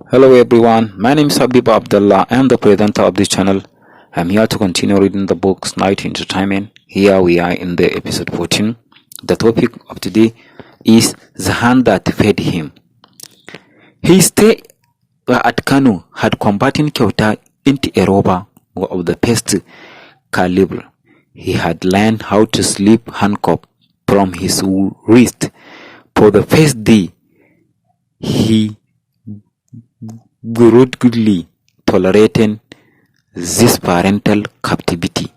Hello everyone, my name is Habib Abdullah. I am the presenter of this channel. I'm here to continue reading the books Night Entertainment. Here we are in the episode 14. The topic of today is the hand that fed him. His stay at Kano had converted Kyauta into a robber of the best caliber. He had learned how to slip handcuff from his wrist. For the first day, he grudgingly tolerating this parental captivity.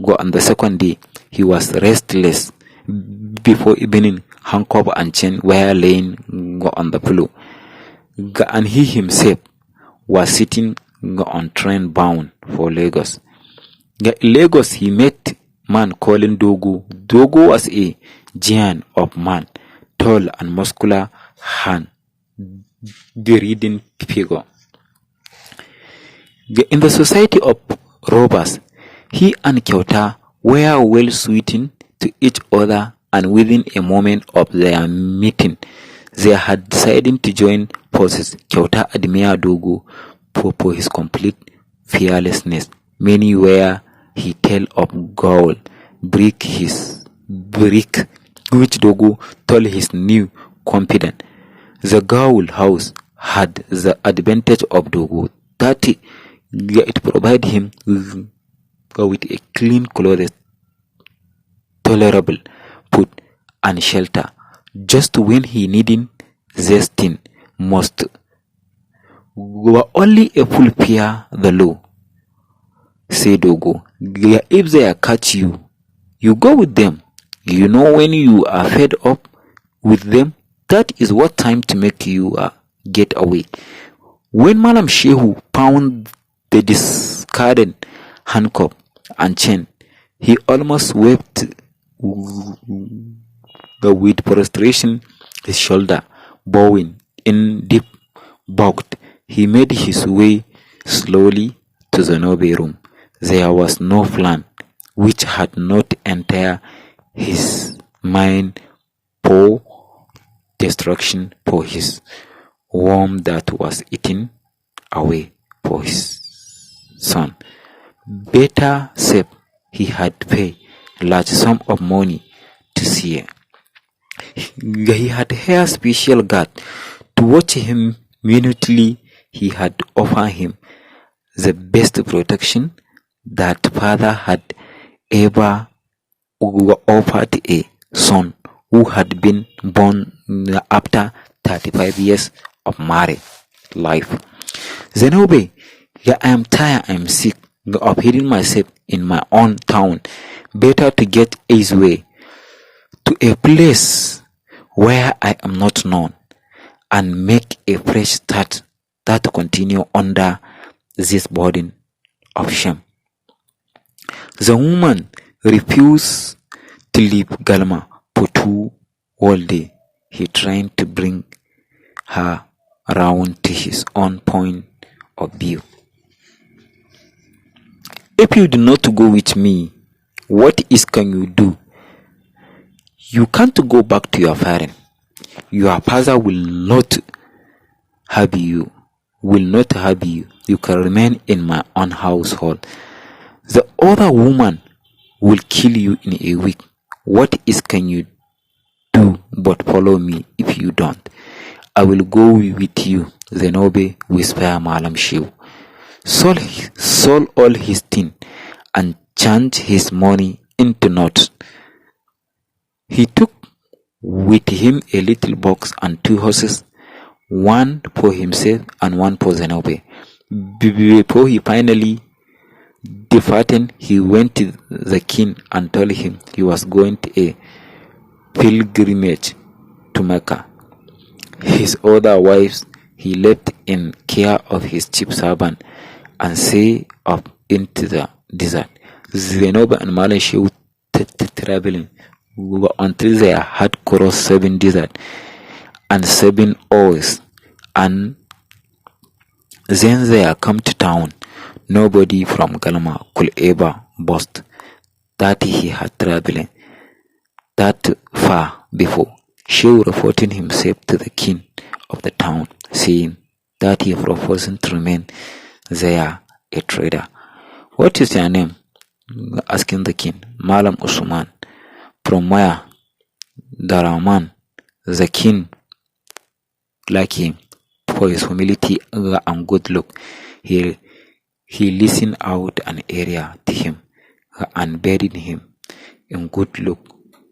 On the second day, he was restless. Before evening, handcuff and chain were laying on the pillow, and he himself was sitting on train bound for Lagos. In Lagos, he met man calling Dogo. Dogo was a giant of man, tall and muscular hand, the reading figure. In the society of robbers, he and Kyauta were well suited to each other, and within a moment of their meeting, they had decided to join forces. Kyauta admired Dogo for his complete fearlessness. Many were he tell of gold, brick, which Dogo told his new confidant. The Gaul house had the advantage of Dogo that it provided him with a clean clothes, tolerable food, and shelter, just when he needed zesting most. Only a fool fear the law, said Dogo. If they catch you, you go with them. You know, when you are fed up with them, that is what time to make you get away. When Malam Shehu found the discarded handcuff and chain, he almost wept with frustration, his shoulder bowing in deep bogged. He made his way slowly to the Nobe room. There was no plan which had not entered his mind for destruction, for his worm that was eaten away for his son. Better safe, he had paid large sum of money to see. He had hired special guard to watch him minutely. He had offered him the best protection that father had ever offered a son who had been born after 35 years of married life. Zenobe, I am tired, I am sick of hiding myself in my own town. Better to get his way to a place where I am not known and make a fresh start that continue under this burden of shame. The woman refused to leave Galma for 2 whole days. He tried to bring her around to his own point of view. If you do not go with me, what can you do? You can't go back to your parents. Your father will not have you. You can remain in my own household. The other woman will kill you in a week. What can you do but follow me? If you don't, I will go with you. Zenobe whispered Malam Shehu. Sold all his things and changed his money into notes. He took with him a little box and 2 horses, one for himself and one for Zenobe. Before he finally departed, he went to the king and told him he was going to a pilgrimage to Mecca. His other wives he left in care of his chief servant and set off into the desert. Zenobe and Malam Shehu traveling until they had crossed 7 deserts and 7 oars, and then they come to town. Nobody from Galma could ever boast that he had traveled that far before. Shehu reporting himself to the king of the town, saying, that he proposed to remain there a trader. What is your name? Asking the king. Malam Usman. From where? The Rahman. The king liked him for his humility and good look. He listened out an area to him and buried him in good look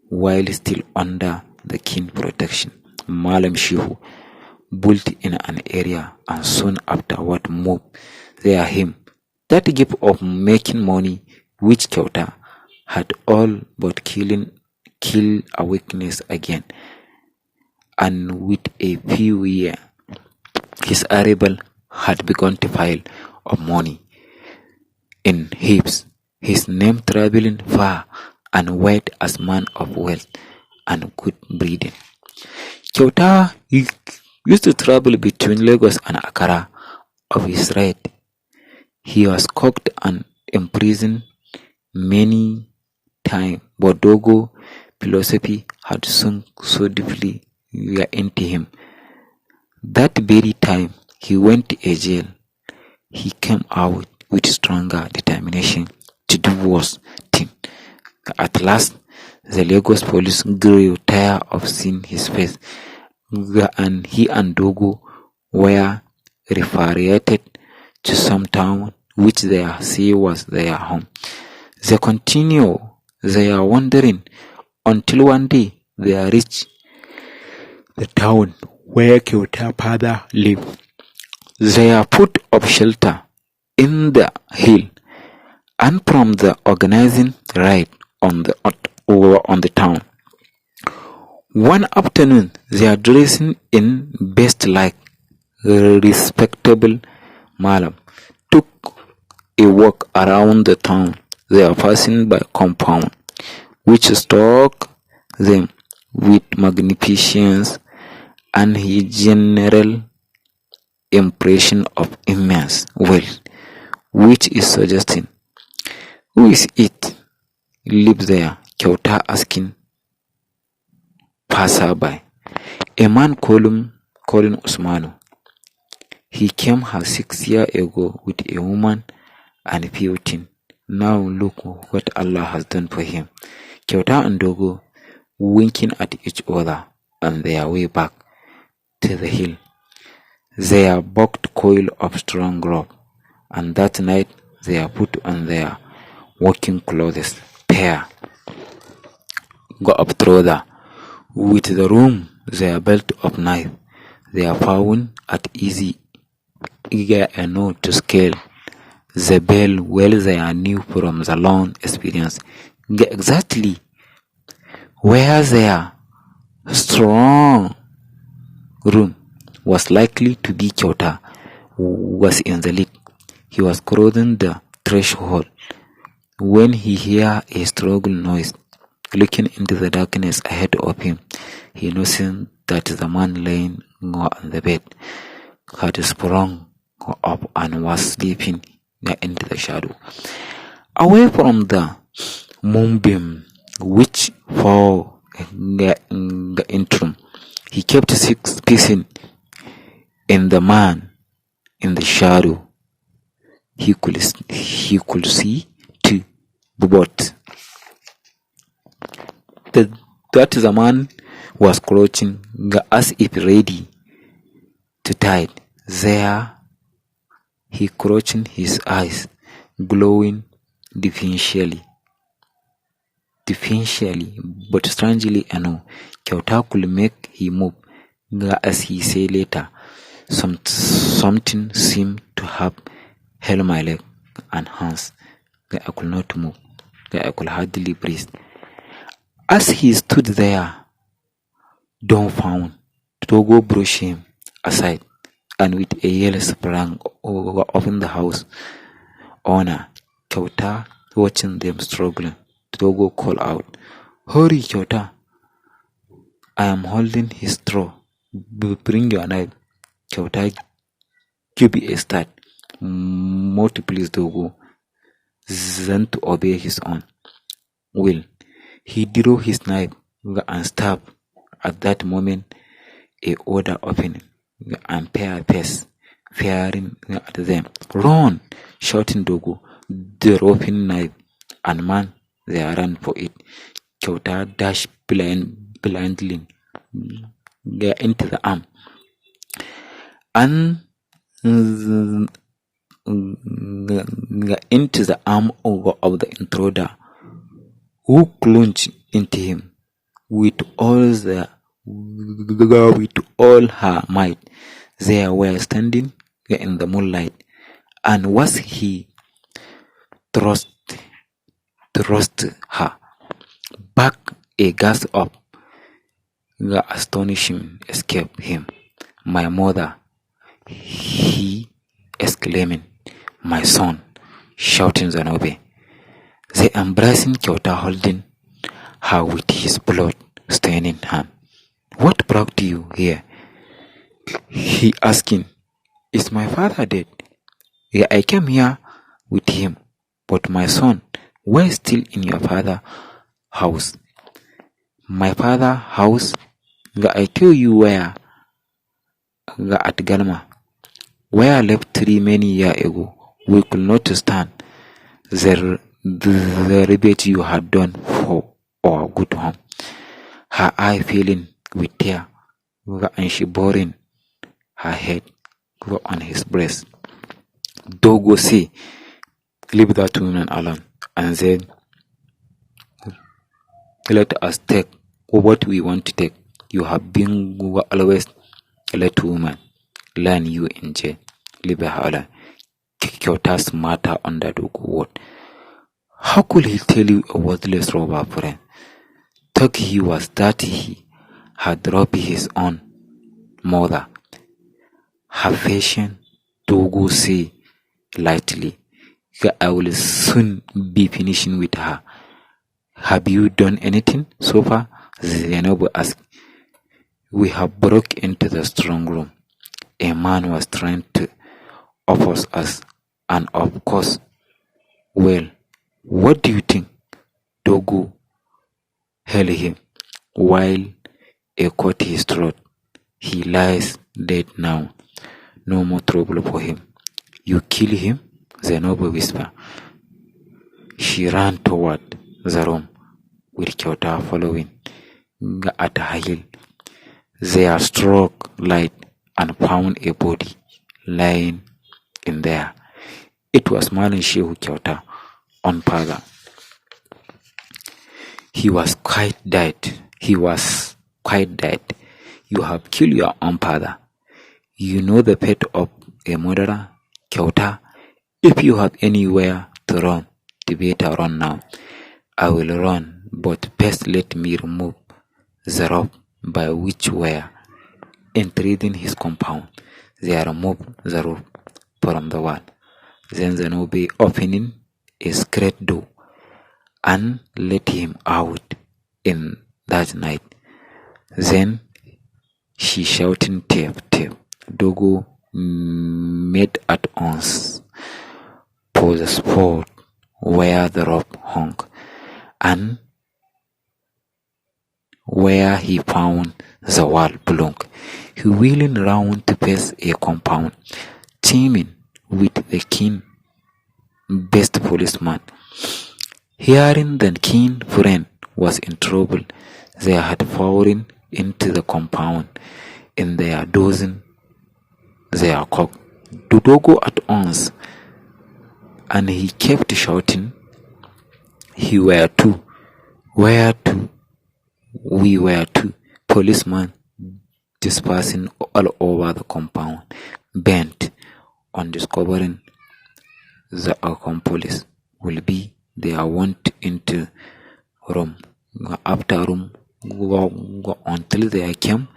while still under the king's protection. Malam Shehu built in an area and soon afterward moved there him. That gift of making money which Kyauta had all but killed a weakness again, and with a few years his arrival had begun to pile of money in heaps, his name traveling far and wide as man of wealth and good breeding. Kyauta used to travel between Lagos and Accra of his right. He was cocked and imprisoned many times, but Dogo philosophy had sunk so deeply into him. That very time he went to a jail, he came out with stronger determination to do worse thing. At last, the Lagos police grew tired of seeing his face, and he and Dogo were repatriated to some town which they say was their home. They continue their wandering until one day they reached the town where Kyauta father lived. They put up shelter in the hill, and from the organizing raid on the town. One afternoon, they are dressing in best like respectable Malam took a walk around the town. They are passing by compound, which struck them with magnificence and his general impression of immense wealth, which is suggesting, who is it lives there? Kyauta asking passerby. A man calling Usmanu. He came here 6 years ago with a woman and a few things. Now look what Allah has done for him. Kyauta and Dogo winking at each other on their way back to the hill. They are bucked coil of strong rope, and that night they are put on their working clothes. Pair go up through with the room their belt of knife. They are found at eager enough to scale the bell well they are new from the long experience exactly where their strong room was likely to be. Kyauta was in the lead. He was crossing the threshold when he heard a struggle noise. Looking into the darkness ahead of him, he noticed that the man laying on the bed had sprung up and was sleeping into the shadow. Away from the moonbeam which fell in the interim, he kept pacing in the man in the shadow. He could see too, but that the man was crouching as if ready to die. There he crouched, his eyes glowing defiantly. But strangely enough, Kyauta could make him move. As he said later, something seemed to have held my leg and hands. I could not move. I could hardly breathe. As he stood there, dumbfounded, Dogo brushed him aside and with a yell sprang open the house owner. Kyauta watching them struggling. Dogo called out, "Hurry, Kyauta! I am holding his straw. Bring your knife." Kyauta gave a start, more to please Dogo than to obey his own will. He drew his knife and stabbed. At that moment, a odor opened and pair face firing at them. "Run!" shouting Dogo, dropping knife and man. They ran for it. Kyauta dashed blindly into the arm and into the arm of the intruder, who plunged into him with all her might. They were standing in the moonlight, and was he thrust her back a gasp of astonishment escaped him. "My mother," he exclaimed. "My son," shouting Zanobe. The embracing Kyauta, holding her with his blood-staining hand. "What brought you here?" he asking. "Is my father dead?" "Yeah, I came here with him, but my son, we're still in your father's house." "My father's house?" "I tell you where. At Galma. Where I left 3 many years ago. We could not stand the rebate you had done for our good home." Her eye filling with tear, and she buried her head on his breast. Dogo say, "Leave that woman alone, and then let us take what we want to take. You have been always a little woman. Learn you in jail. Leave her alone." Kyota's matter under Dogo word. How could he tell you a worthless robber friend? Thought he was that he had robbed his own mother. Her patient Dogo say lightly, "I will soon be finishing with her." "Have you done anything so far?" Zainabu asked. "We have broke into the strong room. A man was trying to oppose us, and of course, well, what do you think?" Dogo held him while a cut his throat. "He lies dead now. No more trouble for him." "You kill him?" Zainabu whispered. She ran toward the room, with Kyauta following at her heel. They struck light and found a body lying in there. It was Malam Shehu Kyauta, on father. He was quite dead. "You have killed your own father. You know the fate of a murderer, Kyauta. If you have anywhere to run, the better run now." "I will run, but first let me remove the rope by which we were entering his compound." They removed the rope from the wall. Then Zanobe opening a secret door and let him out in that night. Then she shouting, "Tape, tape." Dogo made at once for the spot where the rope hung, and where he found the wall block. He wheeling round to face a compound teeming with the keen best policeman. Hearing that keen friend was in trouble, they had fallen into the compound in their dozen, their cock. Dogo at once, and he kept shouting, "He were two. Where two? We were two." Policemen dispersing all over the compound, bent on discovering the accomplice will be their wont into room after room until they came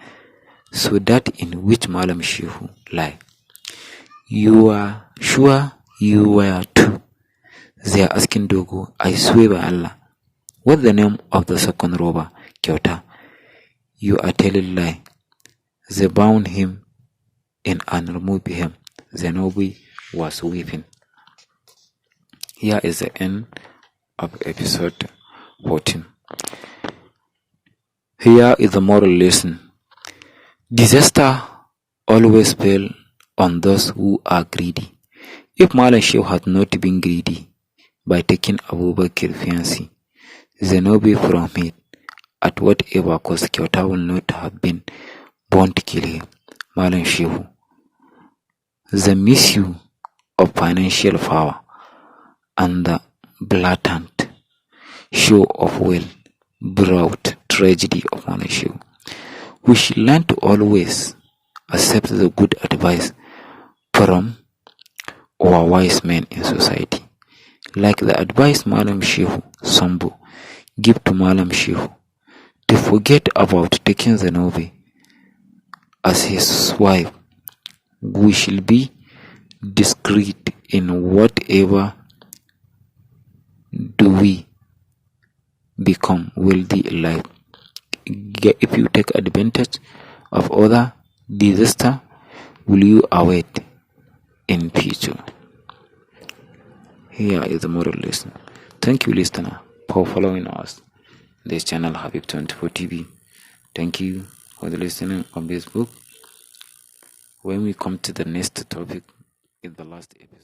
so that in which Malam Shehu lay. "You are sure you were two?" They are asking Dogo. "I swear by Allah." "What's the name of the second robber?" "Kyauta." "You are telling lie." They bound him in and removed him. Zenobi was weeping. Here is the end of episode 14. Here is the moral lesson. Disaster always fails on those who are greedy. If Malam Shehu had not been greedy by taking Abubakar fiancé, Zenobi from it, at whatever cost, Kyauta would not have been born to kill him. Malam Shehu. The misuse of financial power and the blatant show of wealth brought tragedy upon Malam Shehu. We should learn to always accept the good advice from our wise men in society, like the advice Malam Shehu Sambo give to Malam Shehu to forget about taking Zenobi as his wife. We shall be discreet in whatever do we become wealthy in life. If you take advantage of other disaster, will you await in future? Here is the moral lesson. Thank you, listener, for following us. This channel Habib24 TV. Thank you for the listening on this book. When we come to the next topic, is the last episode.